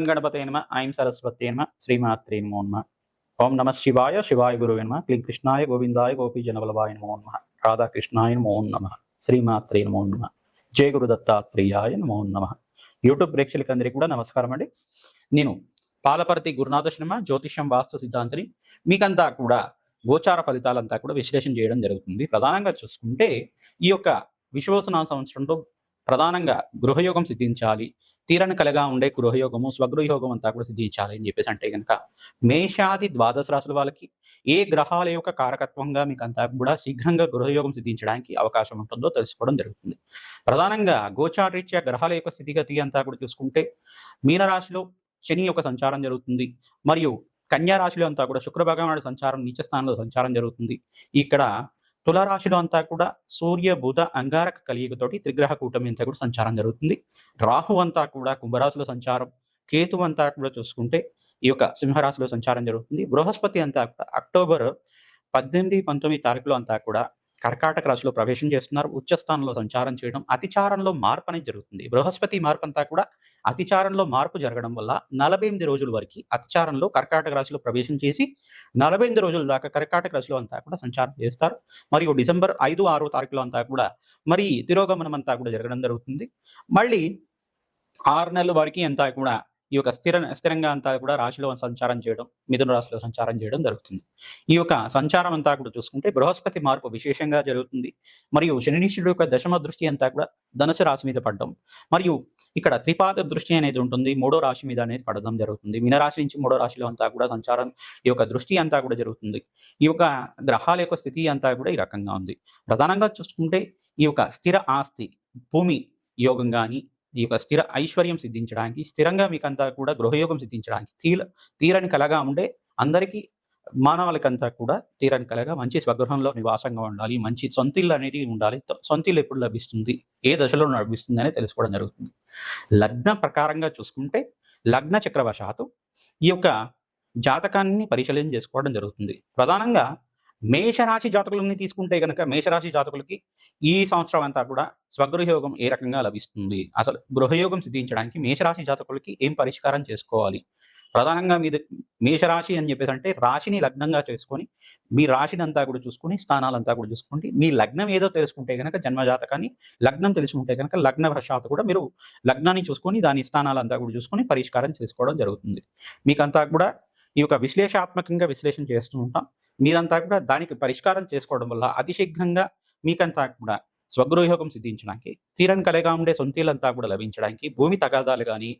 గణపతే నమ ఐం సరస్వతే నమ శ్రీమాత్రే నమో నమ ఓం నమ శివాయ శివాయ గురువే నమ క్లీం కృష్ణాయ గోవిందాయ గోపీజనవల్లభాయ నమో నమ రాధాకృష్ణాయ నమో నమ శ్రీమాత్రే నమో నమ జయ గురు దత్తాత్రేయాయ నమో నమ. యూట్యూబ్ ప్రేక్షకులందరికీ కూడా నమస్కారం అండి. నేను పాలపర్తి గురునాథ శర్మ, జ్యోతిష్యం వాస్తు సిద్ధాంతిని. మీకంతా కూడా గోచార ఫలితాలంతా కూడా విశ్లేషణ చేయడం జరుగుతుంది. ప్రధానంగా చూసుకుంటే ఈ యొక్క విశ్వవసనామ సంవత్సరంలో ప్రధానంగా గృహయోగం సిద్ధించాలి, తీరని కలగా ఉండే గృహయోగము స్వగృహయోగం అంతా కూడా సిద్ధించాలి అని చెప్పేసి అంటే కనుక మేషాది ద్వాదశ రాశుల వాళ్ళకి ఏ గ్రహాల యొక్క కారకత్వంగా మీకు అంతా కూడా శీఘ్రంగా గృహయోగం సిద్ధించడానికి అవకాశం ఉంటుందో తెలుసుకోవడం జరుగుతుంది. ప్రధానంగా గోచారరీత్యా గ్రహాల యొక్క స్థితిగతి అంతా కూడా చూసుకుంటే మీనరాశిలో శని యొక్క సంచారం జరుగుతుంది, మరియు కన్యా రాశిలో అంతా కూడా శుక్ర భగవానుడి సంచారం నీచ స్థానంలో సంచారం జరుగుతుంది. ఇక్కడ తులారాశిలో అంతా కూడా సూర్య బుధ అంగారక కలియుగతోటి త్రిగ్రహ కూటమి అంతా కూడా సంచారం జరుగుతుంది. రాహు అంతా కూడా కుంభరాశిలో సంచారం, కేతు అంతా కూడా చూసుకుంటే ఈ యొక్క సింహరాశిలో సంచారం జరుగుతుంది. బృహస్పతి అంతా కూడా అక్టోబర్ 18, 19 తారీఖులో అంతా కూడా కర్కాటక రాశిలో ప్రవేశం చేస్తున్నారు. ఉచ్చస్థానంలో సంచారం చేయడం, అతిచారంలో మార్పు అనేది జరుగుతుంది. బృహస్పతి మార్పు అంతా కూడా అతిచారంలో మార్పు జరగడం వల్ల 48 రోజుల వరకు అతిచారంలో కర్కాటక రాశిలో ప్రవేశం చేసి 48 రోజుల దాకా కర్కాటక రాశిలో అంతా కూడా సంచారం చేస్తారు. మరియు డిసెంబర్ 5, 6 తారీఖులో అంతా కూడా మరి తిరోగమనం అంతా కూడా జరగడం జరుగుతుంది. మళ్ళీ 6 నెలల వరకు అంతా కూడా ఈ యొక్క స్థిరంగా అంతా కూడా రాశిలో సంచారం చేయడం, మిథున రాశిలో సంచారం చేయడం జరుగుతుంది. ఈ యొక్క సంచారం అంతా కూడా చూసుకుంటే బృహస్పతి మార్పు విశేషంగా జరుగుతుంది. మరియు శనిశ్వరుడు యొక్క దశమ దృష్టి అంతా కూడా ధనుసు రాశి మీద పడడం, మరియు ఇక్కడ త్రిపాద దృష్టి అనేది ఉంటుంది, 3వ రాశి మీద అనేది పడడం జరుగుతుంది. మీనరాశి నుంచి 3వ రాశిలో అంతా కూడా సంచారం, ఈ యొక్క దృష్టి అంతా కూడా జరుగుతుంది. ఈ యొక్క గ్రహాల యొక్క స్థితి అంతా కూడా ఈ రకంగా ఉంది. ప్రధానంగా చూసుకుంటే ఈ యొక్క స్థిర ఆస్తి భూమి యోగం కానీ, ఈ యొక్క స్థిర ఐశ్వర్యం సిద్ధించడానికి, స్థిరంగా మీకంతా కూడా గృహయోగం సిద్ధించడానికి, తీరని కలగా ఉండే అందరికీ మానవులకంతా కూడా తీరని కలగా మంచి స్వగృహంలో నివాసంగా ఉండాలి, మంచి సొంతిల్లు అనేది ఉండాలి. సొంతిల్లు ఎప్పుడు లభిస్తుంది, ఏ దశలో లభిస్తుంది అనేది తెలుసుకోవడం జరుగుతుంది. లగ్న ప్రకారంగా చూసుకుంటే లగ్న చక్రవశాత్తు ఈ యొక్క జాతకాన్ని పరిశీలన చేసుకోవడం జరుగుతుంది. ప్రధానంగా మేషరాశి జాతకులని తీసుకుంటే కనుక మేషరాశి జాతకులకి ఈ సంవత్సరం అంతా కూడా స్వగృహయోగం ఏ రకంగా లభిస్తుంది, అసలు గృహయోగం సిద్ధించడానికి మేషరాశి జాతకులకి ఏం పరిష్కారం చేసుకోవాలి. ప్రధానంగా మీది మేషరాశి అని చెప్పేసి అంటే రాశిని లగ్నంగా చేసుకొని మీ రాశిని అంతా కూడా చూసుకొని స్థానాలంతా కూడా చూసుకోండి. మీ లగ్నం ఏదో తెలుసుకుంటే కనుక జన్మజాతకాన్ని లగ్నం తెలుసుకుంటే కనుక లగ్న వశాత్తు కూడా మీరు లగ్నాన్ని చూసుకొని దాని స్థానాలంతా కూడా చూసుకొని పరిష్కారం చేసుకోవడం జరుగుతుంది. మీకంతా కూడా ఈ యొక్క విశ్లేషాత్మకంగా విశ్లేషణ చేస్తూ ఉంటాం. మీరంతా కూడా దానికి పరిష్కారం చేసుకోవడం వల్ల అతి శీఘ్రంగా మీకంతా కూడా స్వగృహయోగం సిద్ధించడానికి, తీరని కలగా ఉండే సొంతీలంతా కూడా లభించడానికి, భూమి తగాదాలు కానీ,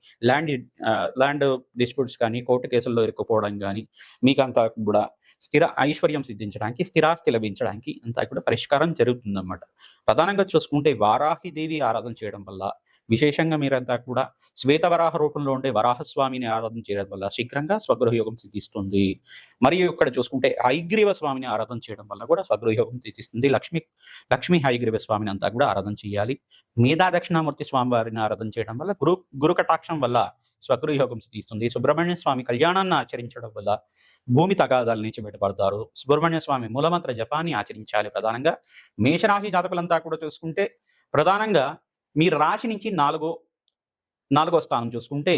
ల్యాండ్ డిస్ప్యూట్స్ కానీ, కోర్టు కేసుల్లో ఇరుక్కుపోవడం కానీ, మీకంతా కూడా స్థిర ఐశ్వర్యం సిద్ధించడానికి, స్థిరాస్తి లభించడానికి అంతా కూడా పరిష్కారం జరుగుతుందన్నమాట. ప్రధానంగా చూసుకుంటే వారాహిదేవి ఆరాధన చేయడం వల్ల, విశేషంగా మీరంతా కూడా శ్వేతవరాహ రూపంలో ఉండే వరాహస్వామిని ఆరాధన చేయడం వల్ల శీఘ్రంగా స్వగృహయోగం సిద్ధిస్తుంది. మరియు ఇక్కడ చూసుకుంటే హయగ్రీవ స్వామిని ఆరాధన చేయడం వల్ల కూడా స్వగృహయోగం సిద్ధిస్తుంది. లక్ష్మీ హయగ్రీవ స్వామిని అంతా కూడా ఆరాధన చేయాలి. మేధా దక్షిణామూర్తి స్వామి వారిని ఆరాధన చేయడం వల్ల గురు కటాక్షం వల్ల స్వగృహయోగం సిద్ధిస్తుంది. సుబ్రహ్మణ్య స్వామి కళ్యాణాన్ని ఆచరించడం వల్ల భూమి తగాదాల నుంచి బయటపడతారు. సుబ్రహ్మణ్య స్వామి మూలమంత్ర జపాన్ని ఆచరించాలి. ప్రధానంగా మేషరాశి జాతకులంతా కూడా చూసుకుంటే ప్రధానంగా మీ రాశి నుంచి నాలుగో స్థానం చూసుకుంటే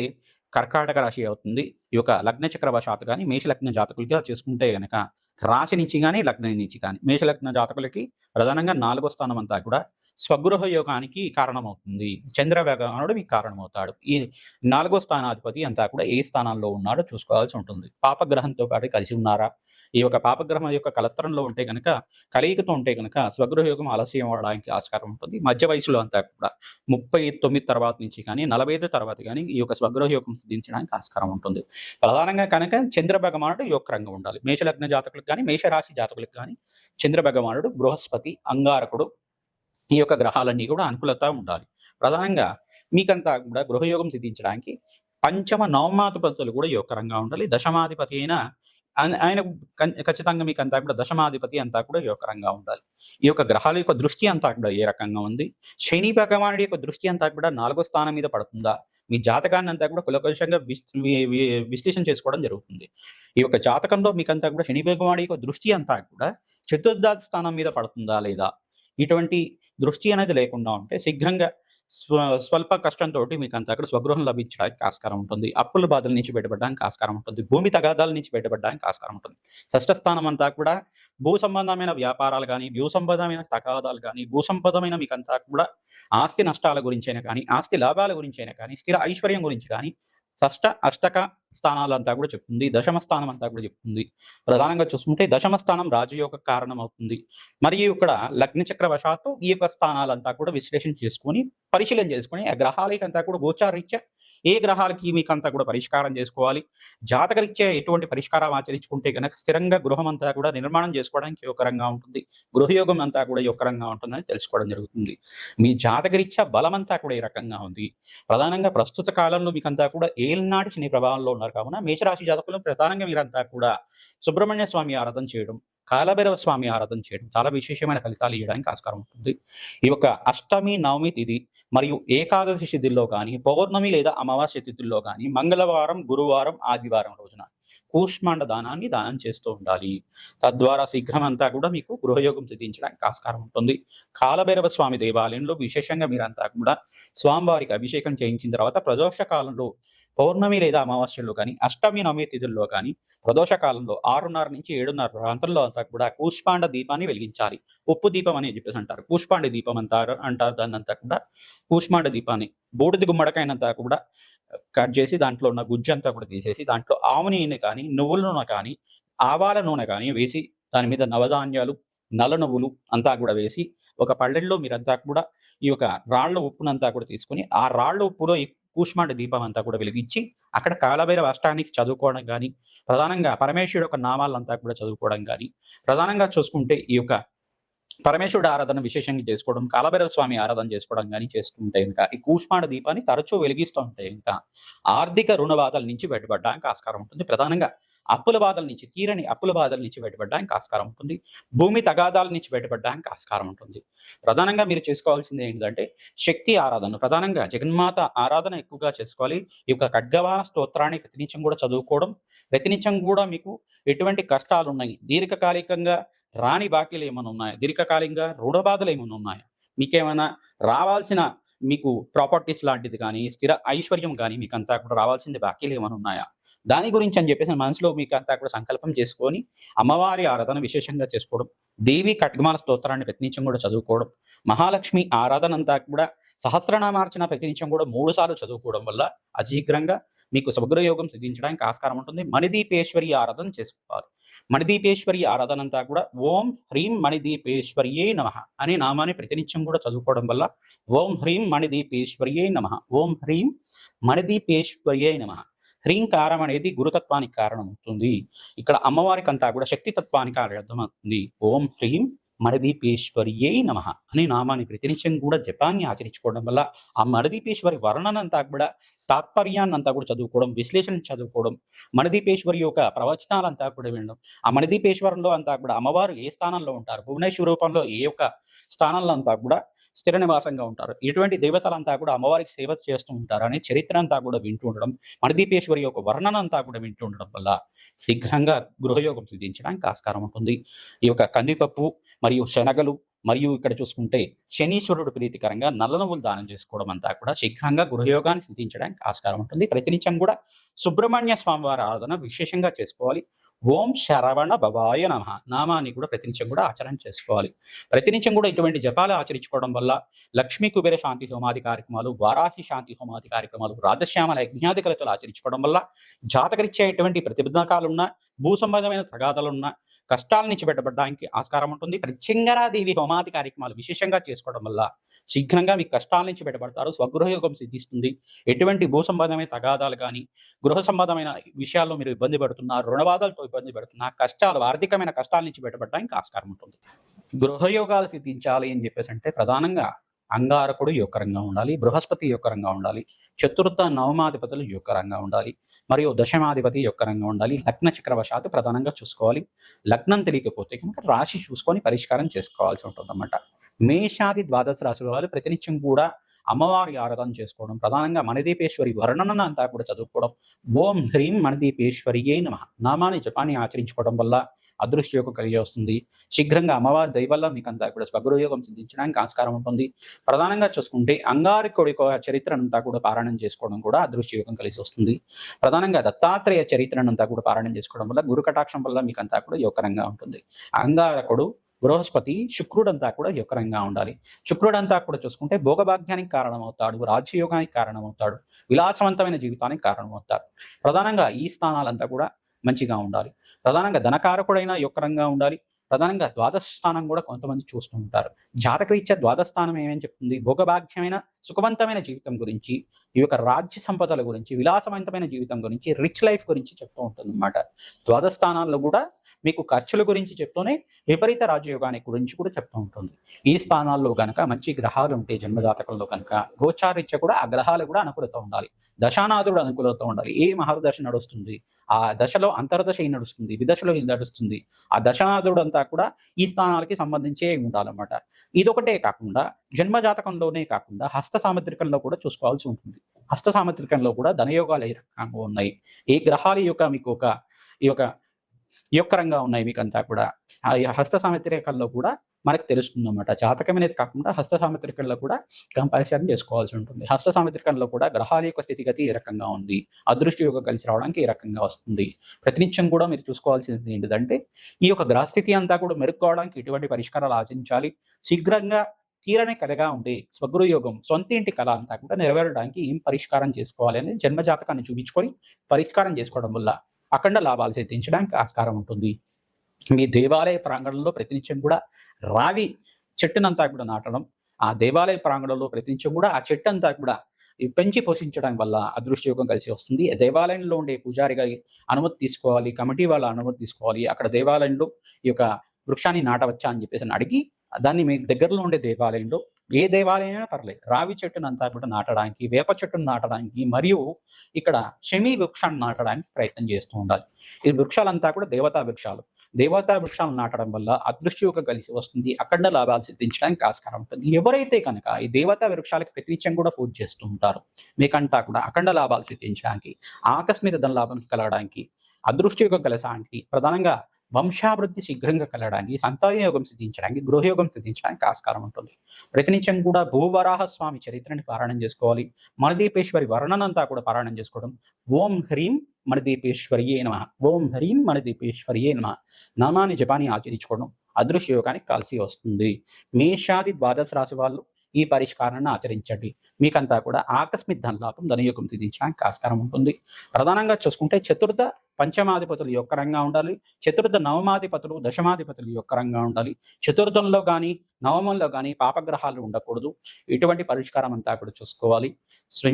కర్కాటక రాశి అవుతుంది. ఈ యొక్క లగ్న చక్రవశాత్తు కానీ మేషలగ్న జాతకులుగా చూసుకుంటే కనుక రాశి నుంచి కానీ లగ్నం నుంచి కానీ మేషలగ్న జాతకులకి ప్రధానంగా 4వ స్థానం అంతా కూడా స్వగృహ యోగానికి కారణమవుతుంది. చంద్ర భగవానుడు మీకు కారణమవుతాడు. ఈ 4వ స్థానాధిపతి అంతా కూడా ఏ స్థానాల్లో ఉన్నాడో చూసుకోవాల్సి ఉంటుంది. పాపగ్రహంతో పాటు కలిసి ఉన్నారా, ఈ యొక్క పాపగ్రహం యొక్క కలత్రంలో ఉంటే కనుక, కలయికతో ఉంటే కనుక స్వగృహయోగం ఆలస్యం అవడానికి ఆస్కారం ఉంటుంది. మధ్య వయసులో అంతా కూడా 39 తర్వాత నుంచి కానీ 45 తర్వాత కానీ ఈ యొక్క స్వగృహయోగం సిద్ధించడానికి ఆస్కారం ఉంటుంది. ప్రధానంగా కనుక చంద్ర భగవానుడు యోగరంగా ఉండాలి. మేషలగ్న జాతకులకు కానీ మేషరాశి జాతకులకు కానీ చంద్ర భగవానుడు, బృహస్పతి, అంగారకుడు ఈ యొక్క గ్రహాలన్నీ కూడా అనుకూలత ఉండాలి. ప్రధానంగా మీకంతా కూడా గృహయోగం సిద్ధించడానికి పంచమ నవమాధిపతులు కూడా యోగకరంగా ఉండాలి. దశమాధిపతి అయిన ఆయన ఖచ్చితంగా మీకు అంతా కూడా దశమాధిపతి అంతా కూడా యోగకరంగా ఉండాలి. ఈ యొక్క గ్రహాల యొక్క దృష్టి అంతా కూడా ఏ రకంగా ఉంది, శని భగవానుడి యొక్క దృష్టి అంతా కూడా 4వ స్థానం మీద పడుతుందా, మీ జాతకాన్ని అంతా కూడా కులకషంగా విశ్లేషణ చేసుకోవడం జరుగుతుంది. ఈ యొక్క జాతకంలో మీకంతా కూడా శని భగవానుడి యొక్క దృష్టి అంతా కూడా చతుర్థ స్థానం మీద పడుతుందా లేదా, ఇటువంటి దృష్టి అనేది లేకుండా ఉంటే శీఘ్రంగా స్వల్ప కష్టంతో మీకు అంతా అక్కడ స్వగృహం లభించడానికి ఆస్కారం ఉంటుంది. అప్పుల బాధల నుంచి బయటపడడానికి ఆస్కారం ఉంటుంది. భూమి తగాదాల నుంచి బయటపడడానికి ఆస్కారం ఉంటుంది. షష్ఠ స్థానం అంతా కూడా భూ సంబంధమైన వ్యాపారాలు కానీ, భూ సంబంధమైన తగాదాలు కానీ, భూ సంబంధమైన మీకంతా కూడా ఆస్తి నష్టాల గురించైనా కానీ, ఆస్తి లాభాల గురించైనా కానీ, స్థిర ఐశ్వర్యం గురించి కానీ షష్ట అష్టక స్థానాలంతా కూడా చెప్తుంది. దశమ స్థానం అంతా కూడా చెప్తుంది. ప్రధానంగా చూసుకుంటే దశమ స్థానం రాజయోగ కారణం అవుతుంది. మరియు ఇక్కడ లగ్న చక్ర వశాత్తు ఈ యొక్క స్థానాలంతా కూడా విశ్లేషణ చేసుకొని పరిశీలన చేసుకొని ఆ గ్రహాలకంతా కూడా గోచారరీత్యా ఏ గ్రహాలకి మీకంతా కూడా పరిష్కారం చేసుకోవాలి, జాతకరీత్యా ఎటువంటి పరిష్కారం ఆచరించుకుంటే కనుక స్థిరంగా గృహం అంతా కూడా నిర్మాణం చేసుకోవడానికి యోగకరంగా ఉంటుంది, గృహయోగం అంతా కూడా యోగకరంగా ఉంటుందని తెలుసుకోవడం జరుగుతుంది. మీ జాతకరీత్యా బలం అంతా కూడా ఏ రకంగా ఉంది, ప్రధానంగా ప్రస్తుత కాలంలో మీకంతా కూడా ఏలినాటి శని ప్రభావంలో ఉన్నారు కావున మేషరాశి జాతకులు ప్రధానంగా మీరంతా కూడా సుబ్రహ్మణ్య స్వామి ఆరాధన చేయడం, కాలభైరవ స్వామి ఆరాధన చేయడం చాలా విశేషమైన ఫలితాలు ఇవ్వడానికి ఆస్కారం ఉంటుంది. ఈ యొక్క అష్టమి నవమి తిథి మరియు ఏకాదశి తిథుల్లో కానీ, పౌర్ణమి లేదా అమావాస్య తిథుల్లో కానీ, మంగళవారం, గురువారం, ఆదివారం రోజున కూష్మాండ దానాన్ని దానం చేస్తూ ఉండాలి. తద్వారా శీఘ్రం అంతా కూడా మీకు గృహయోగం సిద్ధించడానికి ఆస్కారం ఉంటుంది. కాలభైరవ స్వామి దేవాలయంలో విశేషంగా మీరంతా కూడా స్వామివారికి అభిషేకం చేయించిన తర్వాత ప్రదోష కాలంలో పౌర్ణమి లేదా అమావాస్యల్లో కానీ, అష్టమి నవమి తిథుల్లో కానీ, ప్రదోష కాలంలో 6:30 నుంచి 7:30 ప్రాంతంలో అంతా కూడా కూష్మాండ దీపాన్ని వెలిగించాలి. ఉప్పు దీపం అని చెప్పేసి అంటారు, కూష్మాండ దీపం అంటారు దాన్ని అంతా కూడా. కూష్మాండ దీపాన్ని బూడిద గుమ్మడికాయనంతా కూడా కట్ చేసి దాంట్లో ఉన్న గుజ్జు అంతా కూడా తీసేసి దాంట్లో ఆవు నూనె కానీ, నువ్వుల నూనె కానీ, ఆవాల నూనె కానీ వేసి దాని మీద నవధాన్యాలు, నల్ల నువ్వులు అంతా కూడా వేసి ఒక పళ్ళెల్లో మీరంతా కూడా ఈ యొక్క రాళ్ల ఉప్పునంతా కూడా తీసుకొని ఆ రాళ్ల ఉప్పులో ఈ కూష్మాండ దీపం అంతా కూడా వెలిగించి అక్కడ కాలభైరవ అష్టానికి చదువుకోవడం కానీ, ప్రధానంగా పరమేశ్వరుడు యొక్క నామాలంతా కూడా చదువుకోవడం కానీ, ప్రధానంగా చూసుకుంటే ఈ యొక్క పరమేశ్వరుడు ఆరాధన విశేషంగా చేసుకోవడం, కాలభైరవ స్వామి ఆరాధన చేసుకోవడం కానీ చేస్తుంటే ఇంకా ఈ కూష్మాండ దీపాన్ని తరచూ వెలిగిస్తూ ఉంటే ఇంకా ఆర్థిక రుణ బాధల నుంచి బయటపడడానికి ఆస్కారం ఉంటుంది. ప్రధానంగా అప్పుల బాధల నుంచి, తీరని అప్పుల బాధల నుంచి బయటపడడానికి ఆస్కారం ఉంటుంది. భూమి తగాదాల నుంచి బయటపడడానికి ఆస్కారం ఉంటుంది. ప్రధానంగా మీరు చేసుకోవాల్సింది ఏంటంటే శక్తి ఆరాధన, ప్రధానంగా జగన్మాత ఆరాధన ఎక్కువగా చేసుకోవాలి. ఈ యొక్క ఖడ్గవాహన స్తోత్రాన్ని ప్రతినిత్యం కూడా చదువుకోవడం, ప్రతినిత్యం కూడా మీకు ఎటువంటి కష్టాలు ఉన్నాయి, దీర్ఘకాలికంగా రాని బాకీలు ఏమైనా ఉన్నాయా, దీర్ఘకాలికంగా రుణ బాధలు ఏమైనా ఉన్నాయా, మీకేమైనా రావాల్సిన మీకు ప్రాపర్టీస్ లాంటిది కానీ, స్థిర ఐశ్వర్యం కానీ మీకంతా కూడా రావాల్సింది బాకీలు ఏమైనా ఉన్నాయా, దాని గురించి అని చెప్పేసి మనసులో మీకు అంతా కూడా సంకల్పం చేసుకొని అమ్మవారి ఆరాధన విశేషంగా చేసుకోవడం, దేవి ఖడ్గమాల స్తోత్రాన్ని ప్రతినిత్యం కూడా చదువుకోవడం, మహాలక్ష్మి ఆరాధన అంతా కూడా సహస్రనామార్చన ప్రతినిత్యం కూడా 3 సార్లు చదువుకోవడం వల్ల అశీఘ్రంగా మీకు శుభగ్రయోగం సిద్ధించడానికి ఆస్కారం ఉంటుంది. మణిదీపేశ్వరి ఆరాధన చేసుకోవాలి. మణిదీపేశ్వరి ఆరాధన అంతా కూడా ఓం హ్రీం మణిదీపేశ్వర్యే నమః అనే నామాన్ని ప్రతినిత్యం కూడా చదువుకోవడం వల్ల ఓం హ్రీం మణిదీపేశ్వర్యే నమః, ఓం హ్రీం మణిదీపేశ్వర్యే నమః. హ్రీంకారం అనేది గురుతత్వానికి కారణం అవుతుంది. ఇక్కడ అమ్మవారికి అంతా కూడా శక్తి తత్వానికి అర్థమవుతుంది. ఓం హ్రీం మణిదీపేశ్వర్యే నమః అనే నామాన్ని ప్రతినిత్యం కూడా జపాన్ని ఆచరించుకోవడం వల్ల ఆ మణిదీపేశ్వరి వర్ణన అంతా కూడా తాత్పర్యాన్ని అంతా కూడా చదువుకోవడం, విశ్లేషణ చదువుకోవడం, మణిదీపేశ్వరి యొక్క ప్రవచనాలంతా కూడా వినడం, ఆ మణిదీపేశ్వరంలో అంతా కూడా అమ్మవారు ఏ స్థానంలో ఉంటారు, భువనేశ్వర రూపంలో ఏ యొక్క స్థానంలో అంతా కూడా స్థిర నివాసంగా ఉంటారు, ఎటువంటి దేవతలంతా కూడా అమ్మవారికి సేవ చేస్తూ ఉంటారు అనే చరిత్ర అంతా కూడా వింటూ ఉండడం, మణిదీపేశ్వరి యొక్క వర్ణన అంతా కూడా వింటూ ఉండడం వల్ల శీఘ్రంగా గృహయోగం సిద్ధించడానికి ఆస్కారం ఉంటుంది. ఈ యొక్క కందిపప్పు మరియు శనగలు మరియు ఇక్కడ చూసుకుంటే శనీశ్వరుడు ప్రీతికరంగా నల్ల నువ్వులు దానం చేసుకోవడం అంతా కూడా శీఘ్రంగా గృహయోగాన్ని సిద్ధించడానికి ఆస్కారం ఉంటుంది. ప్రతినిత్యం కూడా సుబ్రహ్మణ్య స్వామివారి ఆరాధన విశేషంగా చేసుకోవాలి. ఓం శరవణ భవాయ నమః నామాన్ని కూడా ప్రతినిత్యం కూడా ఆచరణ చేసుకోవాలి. ప్రతినిత్యం కూడా ఇటువంటి జపాలు ఆచరించుకోవడం వల్ల లక్ష్మీ కుబేర శాంతి హోమాది కార్యక్రమాలు, వారాహి శాంతి హోమాది కార్యక్రమాలు, రాధశ్యామల యజ్ఞాది కలతలు ఆచరించుకోవడం వల్ల జాతకరీత్యా ఎటువంటి ప్రతిబంధకాలున్నా, భూ సంబంధమైన తగాదాలున్నా కష్టాల నుంచి బయటపడడానికి ఆస్కారం ఉంటుంది. ప్రత్యంగరాదేవి హోమాది కార్యక్రమాలు విశేషంగా చేసుకోవడం వల్ల శీఘ్రంగా మీ కష్టాల నుంచి బయటపడతారు, స్వగృహయోగం సిద్ధిస్తుంది. ఎటువంటి భూ సంబంధమైన తగాదాలు కానీ, గృహ సంబంధమైన విషయాల్లో మీరు ఇబ్బంది పడుతున్నా, రుణబాధలతో ఇబ్బంది పడుతున్నా, కష్టాలు, ఆర్థికమైన కష్టాల నుంచి బయటపడడానికి ఆస్కారం ఉంటుంది. గృహయోగాలు సిద్ధించాలి అని చెప్పేసి అంటే ప్రధానంగా అంగారకుడు యోగకరంగా ఉండాలి, బృహస్పతి యోగకరంగా ఉండాలి, చతుర్థ నవమాధిపతులు యోగకరంగా ఉండాలి, మరియు దశమాధిపతి యోగకరంగా ఉండాలి. లగ్న చక్రవశాత్తు ప్రధానంగా చూసుకోవాలి. లగ్నం తెలియకపోతే కనుక రాశి చూసుకొని పరిష్కారం చేసుకోవాల్సి ఉంటుంది అన్నమాట. మేషాది ద్వాదశ రాశుల వాళ్ళు ప్రతినిత్యం కూడా అమ్మవారి ఆరాధన చేసుకోవడం, ప్రధానంగా మణిదీపేశ్వరి వర్ణన అంతా కూడా చదువుకోవడం, ఓం హ్రీం మణిదీపేశ్వరియే నమః నామాన్ని జపాన్ని ఆచరించుకోవడం వల్ల అదృష్టయోగం కలిగి వస్తుంది. శీఘ్రంగా అమ్మవారి దయ వల్ల మీకంతా కూడా స్వగృహయోగం సిద్ధించడానికి ఆస్కారం ఉంటుంది. ప్రధానంగా చూసుకుంటే అంగారకుడి యొక్క చరిత్రనంతా కూడా పారాయణం చేసుకోవడం కూడా అదృష్టయోగం కలిసి వస్తుంది. ప్రధానంగా దత్తాత్రేయ చరిత్రనంతా కూడా పారాయణం చేసుకోవడం వల్ల గురు కటాక్షం వల్ల మీకంతా కూడా యోగకరంగా ఉంటుంది. అంగారకుడు, బృహస్పతి, శుక్రుడంతా కూడా యోగకరంగా ఉండాలి. శుక్రుడంతా కూడా చూసుకుంటే భోగభాగ్యానికి కారణమవుతాడు, రాజ్యయోగానికి కారణమవుతాడు, విలాసవంతమైన జీవితానికి కారణమవుతాడు. ప్రధానంగా ఈ స్థానాలంతా కూడా మంచిగా ఉండాలి. ప్రధానంగా ధనకారకుడైన యోగకరంగా ఉండాలి. ప్రధానంగా ద్వాదశ స్థానం కూడా కొంతమంది చూస్తూ ఉంటారు. జాతకరీత్యా ద్వాదశ స్థానం ఏమేమి చెప్తుంది? భోగభాగ్యమైన సుఖవంతమైన జీవితం గురించి, ఈ యొక్క రాజ్య సంపదల గురించి, విలాసవంతమైన జీవితం గురించి, రిచ్ లైఫ్ గురించి చెప్తూ ఉంటుంది అన్నమాట. ద్వాదశ స్థానాల్లో కూడా మీకు ఖర్చుల గురించి చెప్తూనే విపరీత రాజయోగానికి గురించి కూడా చెప్తూ ఉంటుంది. ఈ స్థానాల్లో కనుక మంచి గ్రహాలు ఉంటే జన్మజాతకంలో కనుక గోచారీత్య కూడా ఆ గ్రహాలు కూడా అనుకూలత ఉండాలి. దశానాథుడు అనుకూలత ఉండాలి. ఏ మహర్దశ నడుస్తుంది, ఆ దశలో అంతర్దశ ఏం నడుస్తుంది, విదశలో ఏం నడుస్తుంది, ఆ దశానాథుడు అంతా కూడా ఈ స్థానాలకి సంబంధించే ఉండాలన్నమాట. ఇదొకటే కాకుండా జన్మజాతకంలోనే కాకుండా హస్త సాముద్రికంలో కూడా చూసుకోవాల్సి ఉంటుంది. హస్త సాముద్రికంలో కూడా ధనయోగాలు ఏ రకంగా ఉన్నాయి, ఏ గ్రహాల యొక్క మీకు ఈ యొక్క యోగకరంగా ఉన్నాయి మీకంతా కూడా ఆ హస్త సాముద్రికల్లో కూడా మనకు తెలుస్తుంది అన్నమాట. జాతకం అనేది కాకుండా హస్త సాముద్రికంలో కూడా కంపారిజన్ చేసుకోవాల్సి ఉంటుంది. హస్త సాముద్రికంలో కూడా గ్రహాల యొక్క స్థితిగతి ఏ రకంగా ఉంది, అదృష్ట యోగం కలిసి రావడానికి ఏ రకంగా వస్తుంది, ప్రతినిత్యం కూడా మీరు చూసుకోవాల్సింది ఏంటిదంటే ఈ యొక్క గ్రహస్థితి అంతా కూడా మెరుగ్కోవడానికి ఎటువంటి పరిష్కారాలు ఆచరించాలి, శీఘ్రంగా తీరని కలగా ఉండే స్వగృహ యోగం సొంత ఇంటి కళ అంతా కూడా నెరవేరడానికి ఏం పరిష్కారం చేసుకోవాలి అనేది జన్మజాతకాన్ని చూపించుకొని పరిష్కారం చేసుకోవడం వల్ల అఖండ లాభాలు సిద్ధించడానికి ఆస్కారం ఉంటుంది. మీ దేవాలయ ప్రాంగణంలో ప్రతినిత్యం కూడా రావి చెట్టునంతా కూడా నాటడం, ఆ దేవాలయ ప్రాంగణంలో ప్రతినిత్యం కూడా ఆ చెట్టు అంతా కూడా పెంచి పోషించడం వల్ల అదృష్టయోగం కలిసి వస్తుంది. దేవాలయంలో ఉండే పూజారి గారి అనుమతి తీసుకోవాలి, కమిటీ వాళ్ళ అనుమతి తీసుకోవాలి. అక్కడ దేవాలయంలో ఈ యొక్క వృక్షాన్ని నాటవచ్చా అని చెప్పేసి అడిగి దాన్ని మీ దగ్గరలో ఉండే దేవాలయంలో, ఏ దేవాలయమైనా పర్లేదు, రావి చెట్టునంతా కూడా నాటడానికి, వేప చెట్టును నాటడానికి, మరియు ఇక్కడ శమీ వృక్షాన్ని నాటడానికి ప్రయత్నం చేస్తూ ఉండాలి. ఈ వృక్షాలంతా కూడా దేవతా వృక్షాలు. దేవతా వృక్షాలను నాటడం వల్ల అదృష్టయోగం కలిసి వస్తుంది, అఖండ లాభాలు సిద్ధించడానికి ఆస్కారం ఉంటుంది. ఎవరైతే కనుక ఈ దేవతా వృక్షాలకి ప్రతినిత్యం కూడా పూజ చేస్తూ ఉంటారో మీకంటా కూడా అఖండ లాభాలు సిద్ధించడానికి, ఆకస్మిక ధన లాభం కలగడానికి, అదృష్టయోగం కలగడానికి, ప్రధానంగా వంశాభివృద్ధి శీఘ్రంగా కలగడానికి, సంతాన యోగం సిద్ధించడానికి, గృహయోగం సిద్ధించడానికి ఆస్కారం ఉంటుంది. ప్రతినిత్యం కూడా భూవరాహ స్వామి చరిత్రని పారాయణం చేసుకోవాలి. మణదీపేశ్వరి వర్ణనంతా కూడా పారాయణం చేసుకోవడం. ఓం హ్రీం మణదీపేశ్వర్యే నమః, ఓం హ్రీం మణదీపేశ్వర్యే నమః నామాన్ని జపాన్ని ఆచరించుకోవడం అదృశ్య యోగానికి కలిసి వస్తుంది. మేషాది ద్వాదశ రాశి వాళ్ళు ఈ పరిష్కారాన్ని ఆచరించండి. మీకంతా కూడా ఆకస్మిక ధనలాభం, ధనయోగం సిద్ధించడానికి ఆస్కారం ఉంటుంది. ప్రధానంగా చూసుకుంటే చతుర్థ పంచమాధిపతులు యొక్కరంగా ఉండాలి. చతుర్థ నవమాధిపతులు, దశమాధిపతులు యొక్కరంగా ఉండాలి. చతుర్థంలో కానీ నవమంలో కానీ పాపగ్రహాలు ఉండకూడదు. ఇటువంటి పరిష్కారం అంతా కూడా చూసుకోవాలి.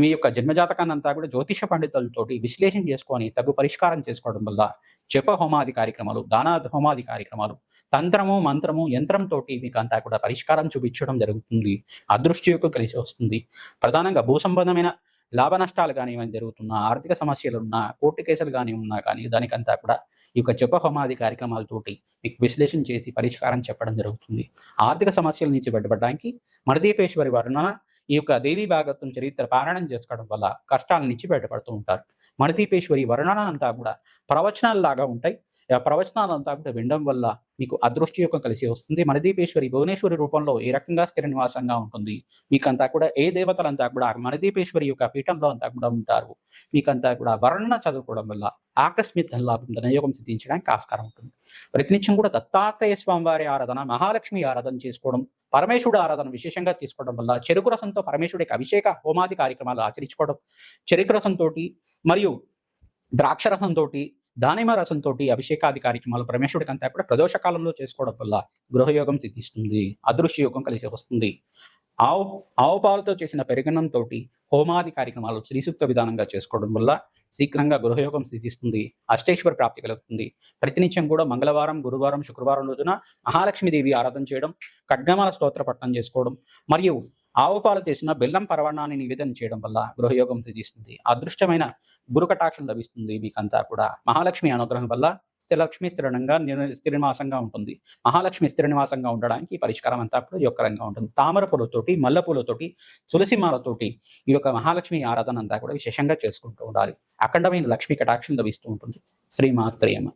మీ యొక్క జన్మజాతకాన్ని అంతా కూడా జ్యోతిష పండితులతోటి విశ్లేషణ చేసుకొని తగు పరిష్కారం చేసుకోవడం వల్ల జప హోమాది కార్యక్రమాలు, దాన హోమాది కార్యక్రమాలు, తంత్రము, మంత్రము, యంత్రంతో మీకు అంతా కూడా పరిష్కారం చూపించడం జరుగుతుంది. అదృష్టయోగం కలిసి వస్తుంది. ప్రధానంగా భూ సంబంధమైన లాభ నష్టాలు కానీ ఏమైనా జరుగుతున్నా, ఆర్థిక సమస్యలు ఉన్నా, కోర్టు కేసులు కానీ ఉన్నా కానీ దానికంతా కూడా ఈ యొక్క జప హోమాది కార్యక్రమాలతోటి మీకు విశ్లేషణ చేసి పరిష్కారం చెప్పడం జరుగుతుంది. ఆర్థిక సమస్యల నుంచి బయటపడడానికి మణదీపేశ్వరి వర్ణన, ఈ యొక్క దేవీ భాగవతం చరిత్ర పారాయణం చేసుకోవడం వల్ల కష్టాల నుంచి బయటపడుతూ ఉంటారు. మణదీపేశ్వరి వర్ణన అంతా కూడా ప్రవచనాలు లాగా ఉంటాయి. ఆ ప్రవచనాలంతా కూడా వినడం వల్ల మీకు అదృష్టయోగం కలిసి వస్తుంది. మణదీపేశ్వరి భువనేశ్వరి రూపంలో ఏ రకంగా స్థిర నివాసంగా ఉంటుంది, మీకంతా కూడా ఏ దేవతలంతా కూడా మణదీపేశ్వరి యొక్క పీఠంలో అంతా కూడా ఉంటారు. మీకంతా కూడా వర్ణన చదువుకోవడం వల్ల ఆకస్మిక ధనలాభం, ధనయోగం సిద్ధించడానికి ఆస్కారం ఉంటుంది. ప్రతినిత్యం కూడా దత్తాత్రేయ స్వామి వారి ఆరాధన, మహాలక్ష్మి ఆరాధన చేసుకోవడం, పరమేశ్వరుడు ఆరాధన విశేషంగా తీసుకోవడం వల్ల చెరుకు రసంతో పరమేశ్వరుడికి అభిషేక హోమాది కార్యక్రమాలు ఆచరించుకోవడం, చెరుకు రసంతో మరియు ద్రాక్ష రసంతో, దానిమ రసంతో అభిషేకాది కార్యక్రమాలు పరమేశ్వరుడికి అంతా కూడా ప్రదోష కాలంలో చేసుకోవడం వల్ల గృహయోగం సిద్ధిస్తుంది, అదృశ్యయోగం కలిసి వస్తుంది. ఆవు పాలతో చేసిన పెరుగన్నంతో హోమాది కార్యక్రమాలు శ్రీసూక్త విధానంగా చేసుకోవడం వల్ల శీఘ్రంగా గృహయోగం సిద్ధిస్తుంది, అష్టేశ్వర ప్రాప్తి కలుగుతుంది. ప్రతినిత్యం కూడా మంగళవారం, గురువారం, శుక్రవారం రోజున మహాలక్ష్మీదేవి ఆరాధన చేయడం, ఖడ్గమాల స్తోత్ర పఠనం చేసుకోవడం, మరియు ఆవు పాలు చేసిన బెల్లం పరవాణాన్ని నివేదన చేయడం వల్ల గృహయోగం సిద్ధిస్తుంది. అదృష్టమైన గురు కటాక్షం లభిస్తుంది. మీకంతా కూడా మహాలక్ష్మి అనుగ్రహం వల్ల స్థిరలక్ష్మి స్థిర నివాసంగా ఉంటుంది. మహాలక్ష్మి స్థిర నివాసంగా ఉండడానికి పరిష్కారం అంతా కూడా యొక్కరంగా ఉంటుంది. తామర పూలతోటి, మల్లె పూలతోటి, తులసి మాలతోటి ఈ యొక్క మహాలక్ష్మి ఆరాధన అంతా కూడా విశేషంగా చేసుకుంటూ ఉండాలి. అఖండమైన లక్ష్మీ కటాక్షం లభిస్తూ ఉంటుంది. శ్రీమాత్రేయమ.